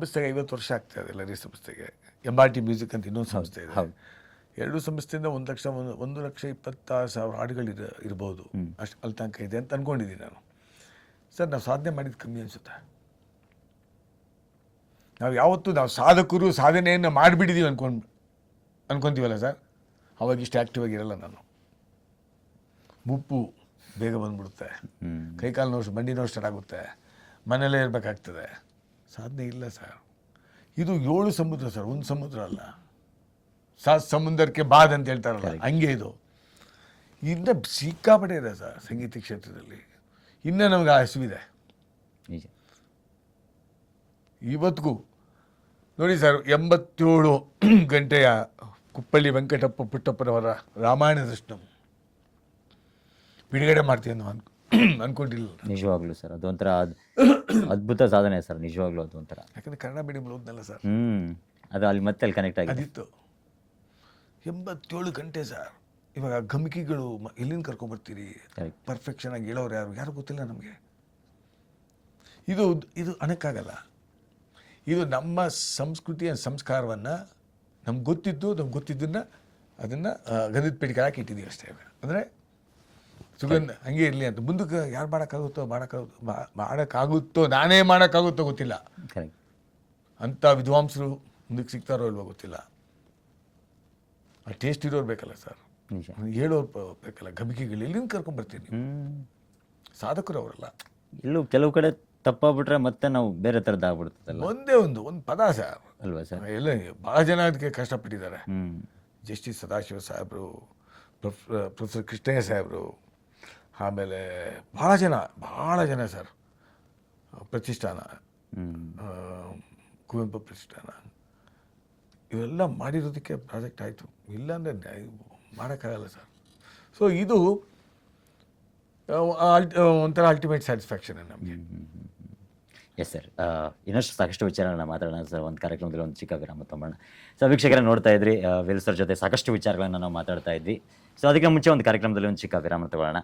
ಸಂಸ್ಥೆಗೆ 50 ವರ್ಷ ಆಗ್ತಾ ಇದೆ. ಲಹರಿ ಸಂಸ್ಥೆಗೆ MRT ಮ್ಯೂಸಿಕ್ ಅಂತ ಇನ್ನೊಂದು ಸಂಸ್ಥೆ ಇದೆ. ಎರಡು ಸಂಸ್ಥೆಯಿಂದ 1,20,000 ಹಾಡುಗಳು ಇರ್ಬೋದು, ಅಷ್ಟು ಅಲ್ಲಿ ತನಕ ಇದೆ ಅಂತ ಅಂದ್ಕೊಂಡಿದ್ದೀನಿ ನಾನು. ಸರ್, ನಾವು ಸಾಧನೆ ಮಾಡಿದ್ದು ಕಮ್ಮಿ ಅನಿಸುತ್ತೆ. ನಾವು ಯಾವತ್ತೂ ನಾವು ಸಾಧಕರು ಸಾಧನೆಯನ್ನು ಮಾಡಿಬಿಟ್ಟಿದ್ದೀವಿ ಅನ್ಕೊತೀವಲ್ಲ ಸರ್, ಅವಾಗ ಇಷ್ಟು ಆ್ಯಕ್ಟಿವ್ ಆಗಿರಲ್ಲ ನಾನು. ಮುಪ್ಪು ಬೇಗ ಬಂದ್ಬಿಡುತ್ತೆ, ಕೈಕಾಲು ನೋವು, ಮಂಡಿ ನೋವು ಸ್ಟಾರ್ಟ್ ಆಗುತ್ತೆ, ಮನೆಯಲ್ಲೇ ಇರಬೇಕಾಗ್ತದೆ. ಸಾಧನೆ ಇಲ್ಲ ಸರ್. ಇದು 7 ಸಮುದ್ರ ಸರ್, ಒಂದು ಸಮುದ್ರ ಅಲ್ಲ. ಸಮುದ್ರಕ್ಕೆ ಬಾದ್ ಅಂತ ಹೇಳ್ತಾರಲ್ಲ, ಹಂಗೆ ಇದು. ಇನ್ನು ಸಿಕ್ಕಾಪಟ್ಟೆ ಇದೆ ಸರ್ ಸಂಗೀತ ಕ್ಷೇತ್ರದಲ್ಲಿ. ಇನ್ನೂ ನಮಗೆ ಆ ಹಸಿವಿದೆ ಇವತ್ತಿಗೂ. ನೋಡಿ ಸರ್, 87 ಗಂಟೆಯ ಕುಪ್ಪಳ್ಳಿ ವೆಂಕಟಪ್ಪ ಪುಟ್ಟಪ್ಪನವರ ರಾಮಾಯಣ ದರ್ಶನಂ ಬಿಡುಗಡೆ ಮಾಡ್ತೀವಿ ಅನ್ನೋ ಅನ್ಕೊಂಡಿಲ್ಲ. ನಿಜವಾಗ್ಲೂ ಸರ್, ಅದೊಂಥರ ಅದ್ಭುತ ಸಾಧನೆ ಸರ್, ನಿಜವಾಗ್ಲೂ ಅದು ಒಂಥರ. ಯಾಕಂದರೆ ಕನ್ನಡ ಮೀಡಿಯಂ ಓದ್ನಲ್ಲ ಸರ್, ಅದು ಅಲ್ಲಿ ಮತ್ತೆ ಅಲ್ಲಿ ಕನೆಕ್ಟ್ ಆಗಿದೆ. ಅದಿತ್ತು 87 ಗಂಟೆ ಸರ್. ಇವಾಗ ಗಮಕಿಗಳು ಎಲ್ಲಿಂದ ಕರ್ಕೊಂಬರ್ತೀರಿ? ಪರ್ಫೆಕ್ಷನ್ ಆಗಿ ಹೇಳೋರು ಯಾರು ಗೊತ್ತಿಲ್ಲ ನಮಗೆ. ಇದು ಅನ್ನಕ್ಕಾಗಲ್ಲ. ಇದು ನಮ್ಮ ಸಂಸ್ಕೃತಿಯ ಸಂಸ್ಕಾರವನ್ನು ನಮ್ಗೆ ಗೊತ್ತಿದ್ದನ್ನು ಅದನ್ನು ಗಂಧದ ಪೆಟ್ಟಿಗೆ ಹಾಕಿ ಇಟ್ಟಿದ್ದೀವಿ ಅಷ್ಟೇ. ಅಂದರೆ ಸುಗಂಧ ಹಂಗೆ ಇರಲಿ ಅಂತ. ಮುಂದಕ್ಕೆ ಯಾರು ಮಾಡೋಕ್ಕಾಗುತ್ತೋ ನಾನೇ ಮಾಡೋಕ್ಕಾಗುತ್ತೋ ಗೊತ್ತಿಲ್ಲ. ಅಂಥ ವಿದ್ವಾಂಸರು ಮುಂದಕ್ಕೆ ಸಿಗ್ತಾರೋ ಇಲ್ವೋ ಗೊತ್ತಿಲ್ಲ. ಆ ಟೇಸ್ಟ್ ಇರೋರು ಬೇಕಲ್ಲ ಸರ್, ಹೇಳೋರು ಬೇಕಲ್ಲ. ಗಮಕಿಗಳು ಎಲ್ಲಿಂದ ಕರ್ಕೊಂಬರ್ತೀನಿ? ಸಾಧಕರು ಅವರಲ್ಲ. ಎಲ್ಲೂ ಕೆಲವು ಕಡೆ ತಪ್ಪಾಗ್ಬಿಟ್ರೆ ಮತ್ತೆ ನಾವು ಬೇರೆ ಥರದ್ದು ಆಗ್ಬಿಡ್ತದಲ್ಲ. ಒಂದೇ ಒಂದು ಪದ ಸರ್ ಅಲ್ವಾ ಸರ್? ಎಲ್ಲ ಭಾಳ ಜನ ಅದಕ್ಕೆ ಕಷ್ಟಪಟ್ಟಿದ್ದಾರೆ. ಜಸ್ಟಿಸ್ ಸದಾಶಿವ ಸಾಹೇಬರು, ಪ್ರೊಫೆಸರ್ ಕೃಷ್ಣಯ್ಯ ಸಾಹೇಬರು, ಆಮೇಲೆ ಭಾಳ ಜನ ಸರ್. ಪ್ರತಿಷ್ಠಾನ, ಕುವೆಂಪು ಪ್ರತಿಷ್ಠಾನ, ಇವೆಲ್ಲ ಮಾಡಿರೋದಕ್ಕೆ ಪ್ರಾಜೆಕ್ಟ್ ಆಯಿತು. ಇಲ್ಲಾಂದರೆ ಮಾಡೋಕ್ಕಾಗಲ್ಲ ಸರ್. ಸೊ ಇದು ಒಂಥರ ಅಲ್ಟಿಮೇಟ್ ಸ್ಯಾಟಿಸ್ಫ್ಯಾಕ್ಷನ್ ನಮಗೆ. ಎಸ್ ಸರ್, ಇನ್ನಷ್ಟು ಸಾಕಷ್ಟು ವಿಚಾರಗಳನ್ನ ಮಾತಾಡೋಣ ಸರ್. ಒಂದು ಕಾರ್ಯಕ್ರಮದಲ್ಲಿ ಒಂದು ಚಿಕ್ಕ ವಿರಾಮ ತಗೊಳ್ಳೋಣ. ಸೊ ವೀಕ್ಷಕರನ್ನ ನೋಡ್ತಾ ಇದ್ರಿ, ವೇಲ್ ಸರ್ ಜೊತೆ ಸಾಕಷ್ಟು ವಿಚಾರಗಳನ್ನ ನಾವು ಮಾತಾಡ್ತಾ ಇದ್ವಿ. ಸೊ ಅದಕ್ಕೆ ಮುಂಚೆ ಒಂದು ಕಾರ್ಯಕ್ರಮದಲ್ಲಿ ಒಂದು ಚಿಕ್ಕ ವಿರಾಮ ತಗೊಳ್ಳೋಣ.